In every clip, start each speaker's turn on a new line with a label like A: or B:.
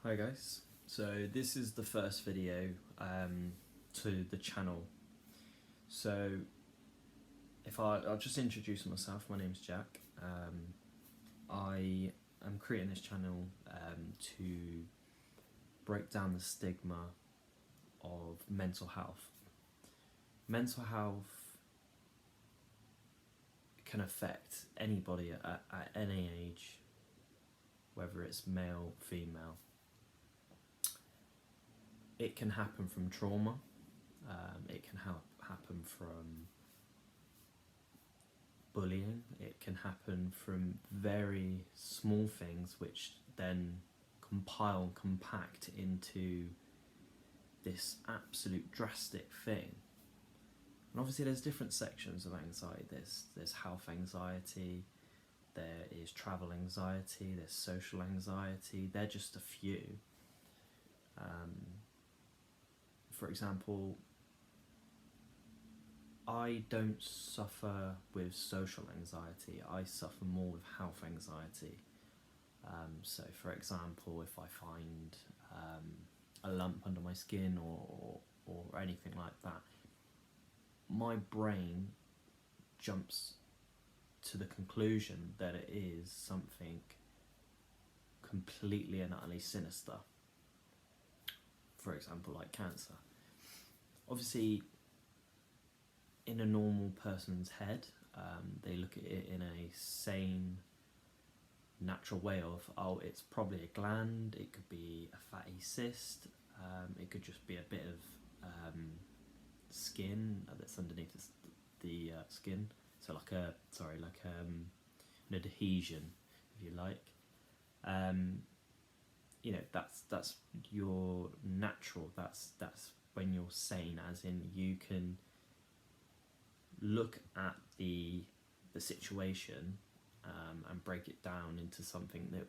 A: Hi guys, so this is the first video to the channel. So I'll just introduce myself. My name's Jack. I am creating this channel to break down the stigma of mental health. Mental health can affect anybody at any age, whether it's male, female. It can happen from trauma, it can happen from bullying, it can happen from very small things which then compile and compact into this absolute drastic thing. And obviously there's different sections of anxiety. There's health anxiety, there is travel anxiety, there's social anxiety. They're just a few. For example, I don't suffer with social anxiety, I suffer more with health anxiety. So for example, if I find a lump under my skin or anything like that, my brain jumps to the conclusion that it is something completely and utterly sinister. For example, like cancer. Obviously, in a normal person's head, they look at it in a sane, natural way of, oh, it's probably a gland, it could be a fatty cyst, it could just be a bit of skin that's underneath the skin, so like an adhesion, if you like. That's your natural, that's when you're sane, as in you can look at the situation and break it down into something that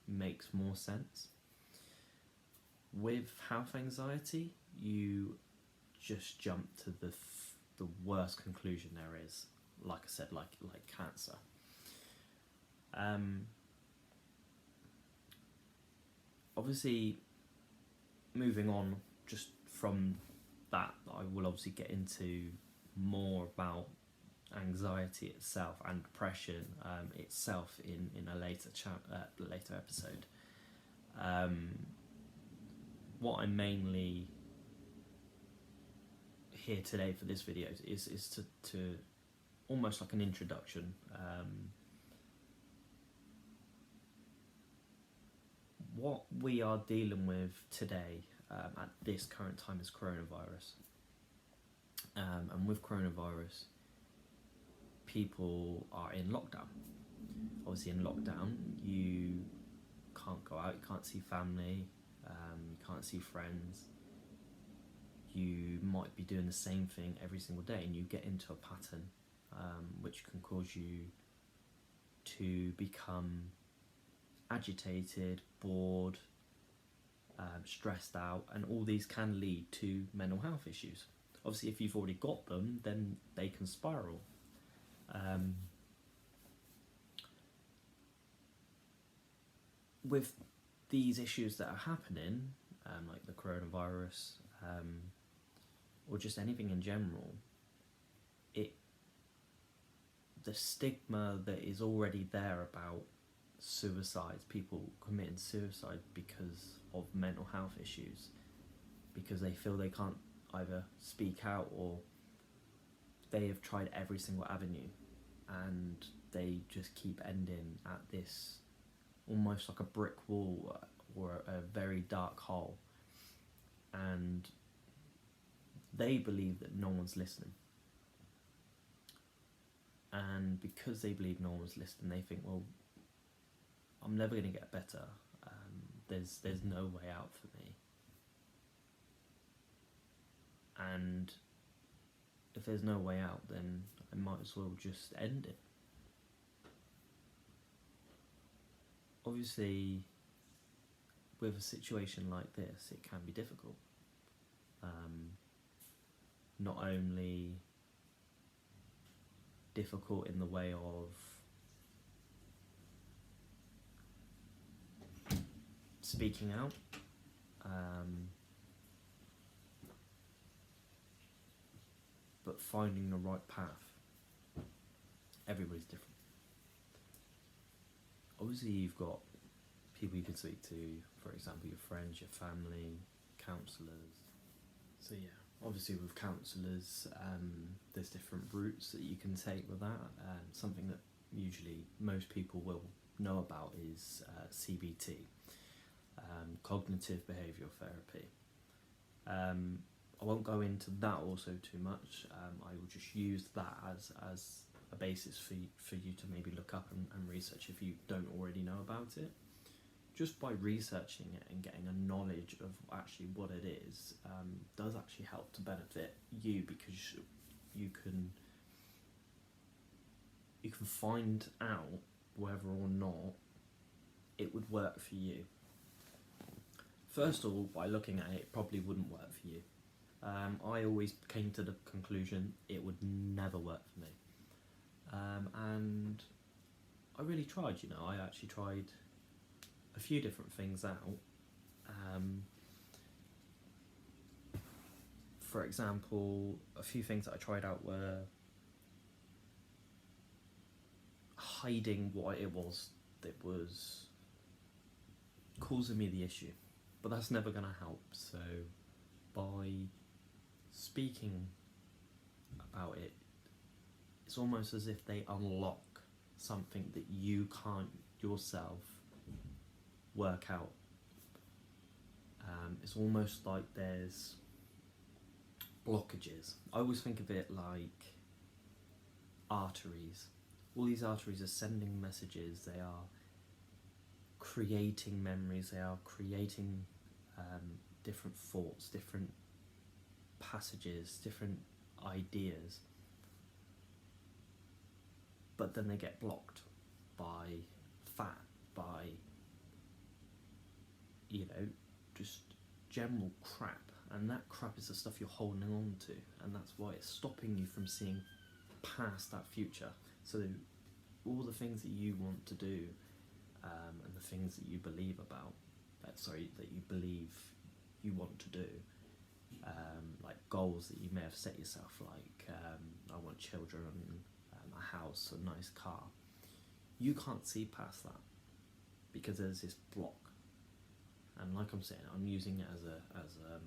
A: makes more sense. With health anxiety, you just jump to the worst conclusion there is. Like I said, like cancer. Obviously, moving on just from that, I will obviously get into more about anxiety itself and depression itself in a later episode. What I'm mainly here today for this video is to almost like an introduction. What we are dealing with today at this current time is coronavirus. And with coronavirus, people are in lockdown. Obviously in lockdown, you can't go out, you can't see family, you can't see friends. You might be doing the same thing every single day, and you get into a pattern which can cause you to become agitated, bored, stressed out, and all these can lead to mental health issues. Obviously, if you've already got them, then they can spiral. With these issues that are happening, like the coronavirus, or just anything in general, the stigma that is already there about suicides, people committing suicide because of mental health issues, because they feel they can't either speak out, or they have tried every single avenue and they just keep ending at this almost like a brick wall or a very dark hole, and they believe that no one's listening. And because they believe no one's listening, they think, well, I'm never going to get better. There's no way out for me. And if there's no way out, then I might as well just end it. Obviously, with a situation like this, it can be difficult. Not only difficult in the way of speaking out, but finding the right path. Everybody's different. Obviously you've got people you can speak to, for example your friends, your family, counsellors. So yeah, obviously with counsellors there's different routes that you can take with that. Something that usually most people will know about is CBT, cognitive behavioural therapy. I won't go into that also too much. I will just use that as a basis for you to maybe look up and research if you don't already know about it. Just by researching it and getting a knowledge of actually what it is does actually help to benefit you, because you can find out whether or not it would work for you. First of all, by looking at it, it probably wouldn't work for you. I always came to the conclusion it would never work for me. And I really tried, I actually tried a few different things out. For example, a few things that I tried out were hiding what it was that was causing me the issue, but that's never going to help. So by speaking about it, it's almost as if they unlock something that you can't yourself work out. It's almost like there's blockages. I always think of it like arteries. All these arteries are sending messages, they are creating memories, they are creating different thoughts, different passages, different ideas, but then they get blocked by fat, by just general crap, and that crap is the stuff you're holding on to, and that's why it's stopping you from seeing past that future. So all the things that you want to do and the things that you believe about, that you believe you want to do, like goals that you may have set yourself, like I want children, a house, a nice car. You can't see past that because there's this block. And like I'm saying, I'm using it as a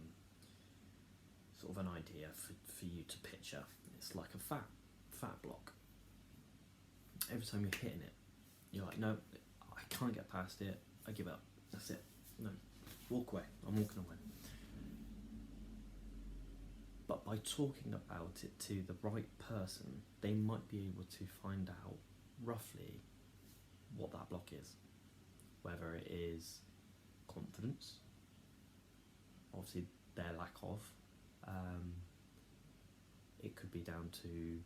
A: sort of an idea for you to picture. It's like a fat block. Every time you're hitting it, you're like, no, I can't get past it, I give up, that's it, no, walk away, I'm walking away. But by talking about it to the right person, they might be able to find out roughly what that block is. Whether it is confidence, obviously their lack of, it could be down to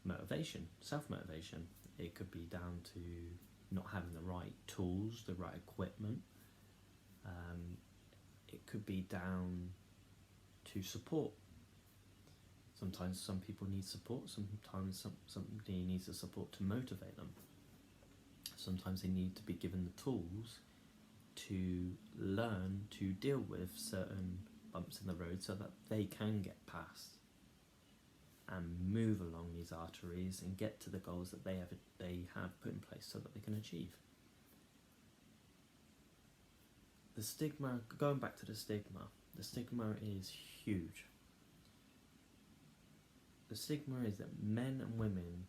A: motivation, self-motivation. It could be down to not having the right tools, the right equipment. It could be down to support. Sometimes some people need support, sometimes somebody needs the support to motivate them. Sometimes they need to be given the tools to learn to deal with certain bumps in the road so that they can get past and move along these arteries and get to the goals that they have put in place so that they can achieve. The stigma, going back to the stigma is huge. The stigma is that men and women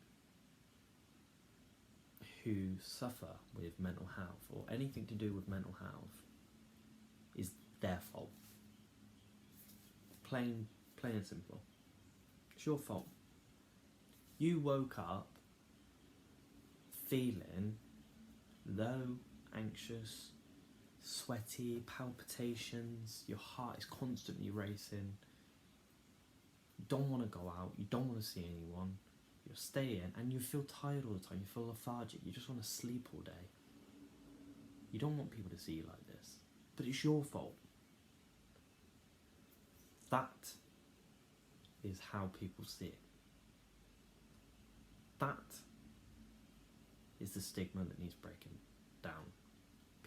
A: who suffer with mental health or anything to do with mental health is their fault. Plain and simple. It's your fault. You woke up feeling low, anxious, sweaty, palpitations, your heart is constantly racing, you don't want to go out, you don't want to see anyone, you're staying and you feel tired all the time, you feel lethargic, you just want to sleep all day. You don't want people to see you like this, but it's your fault. That is how people see it. That is the stigma that needs breaking down.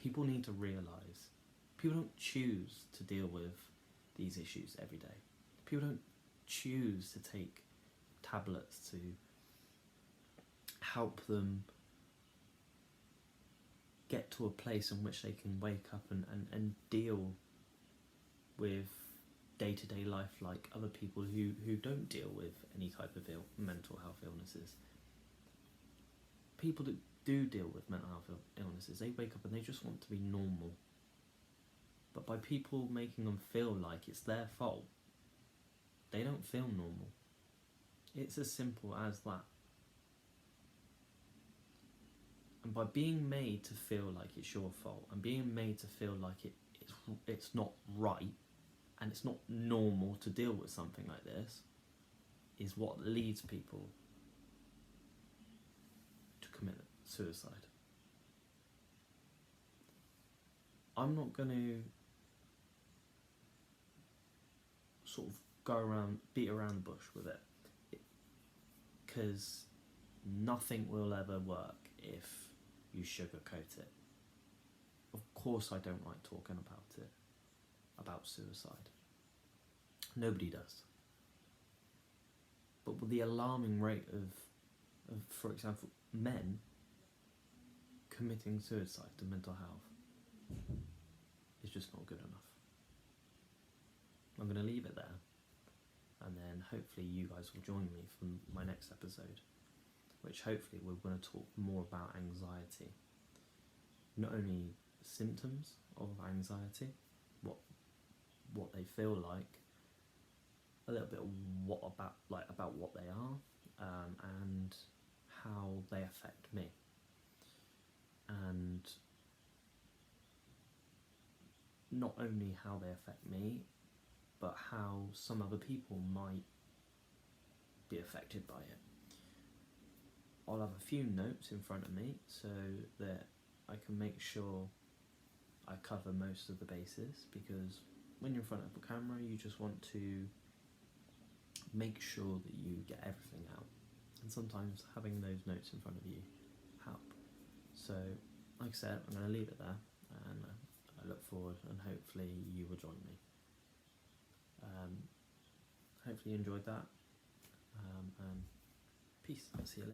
A: People need to realise people don't choose to deal with these issues every day. People don't choose to take tablets to help them get to a place in which they can wake up and deal with day-to-day life like other people who don't deal with any type of mental health illnesses. People that do deal with mental health illnesses, they wake up and they just want to be normal. But by people making them feel like it's their fault, they don't feel normal. It's as simple as that. And by being made to feel like it's your fault and being made to feel like it's not right and it's not normal to deal with something like this is what leads people to commit suicide. I'm not going to sort of beat around the bush with it, because nothing will ever work if you sugarcoat it. Of course I don't like talking about suicide. Nobody does. But with the alarming rate of for example, men committing suicide to mental health is just not good enough. I'm going to leave it there, and then hopefully you guys will join me for my next episode, which hopefully we're going to talk more about anxiety. Not only symptoms of anxiety, what they feel like, a little bit of about what they are, and how they affect me, and not only how they affect me, but how some other people might be affected by it. I'll have a few notes in front of me so that I can make sure I cover most of the bases, because when you're in front of a camera you just want to make sure that you get everything out, and sometimes having those notes in front of you help. So like I said, I'm going to leave it there, and I look forward, and hopefully you will join me. Hopefully you enjoyed that, and peace. I'll see you later.